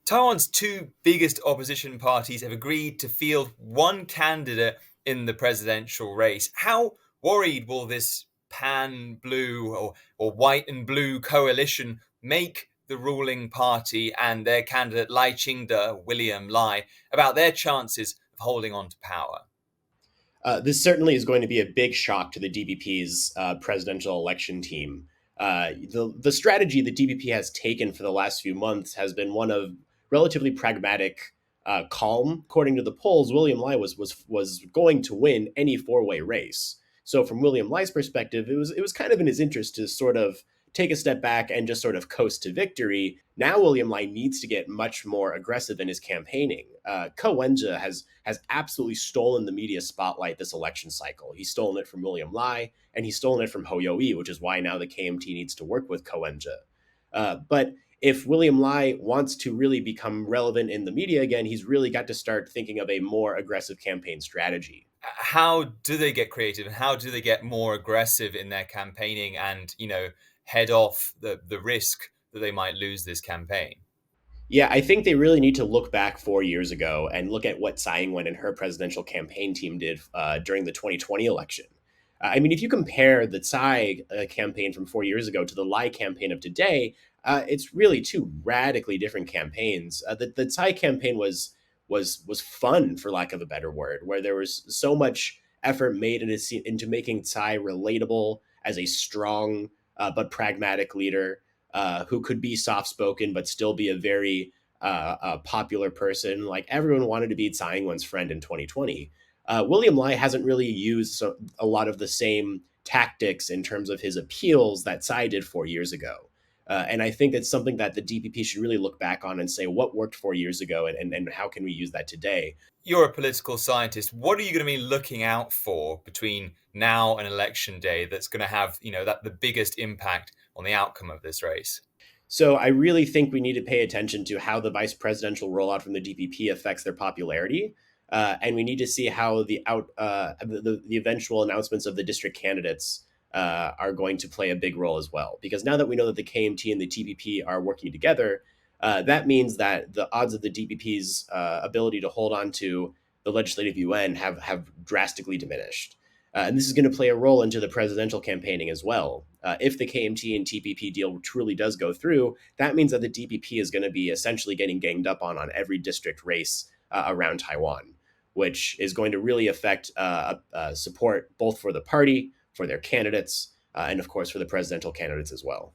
Taiwan's two biggest opposition parties have agreed to field one candidate in the presidential race. How worried will this pan-blue or white and blue coalition make the ruling party and their candidate Lai Ching-te, William Lai, about their chances of holding on to power? This certainly is going to be a big shock to the DPP's presidential election team. The strategy the DPP has taken for the last few months has been one of relatively pragmatic calm. According to the polls, William Lai was going to win any four-way race. So from William Lai's perspective, it was kind of in his interest to sort of take a step back and just sort of coast to victory. Now William Lai needs to get much more aggressive in his campaigning. Ko Wen-je has absolutely stolen the media spotlight this election cycle. He's stolen it from William Lai, and he's stolen it from Ho Yo-i, which is why now the KMT needs to work with Ko Wen-je. But if William Lai wants to really become relevant in the media again, he's really got to start thinking of a more aggressive campaign strategy. How do they get creative and how do they get more aggressive in their campaigning and, head off the risk that they might lose this campaign? Yeah, I think they really need to look back 4 years ago and look at what Tsai Ing-wen and her presidential campaign team did during the 2020 election. I mean, if you compare the Tsai campaign from 4 years ago to the Lai campaign of today, it's really two radically different campaigns. The Tsai campaign was fun, for lack of a better word, where there was so much effort made into making Tsai relatable as a strong but pragmatic leader who could be soft-spoken but still be a very popular person. Like, everyone wanted to be Tsai Ing-wen's friend in 2020. William Lai hasn't really used a lot of the same tactics in terms of his appeals that Tsai did 4 years ago. And I think it's something that the DPP should really look back on and say, what worked 4 years ago and how can we use that today? You're a political scientist. What are you going to be looking out for between now and election day that's going to have, the biggest impact on the outcome of this race? So I really think we need to pay attention to how the vice presidential rollout from the DPP affects their popularity. And we need to see how the eventual announcements of the district candidates are going to play a big role as well. Because now that we know that the KMT and the TPP are working together, that means that the odds of the DPP's ability to hold on to the legislative UN have drastically diminished. And this is going to play a role into the presidential campaigning as well. If the KMT and TPP deal truly does go through, that means that the DPP is going to be essentially getting ganged up on every district race around Taiwan, which is going to really affect support both for the party, for their candidates, and of course for the presidential candidates as well.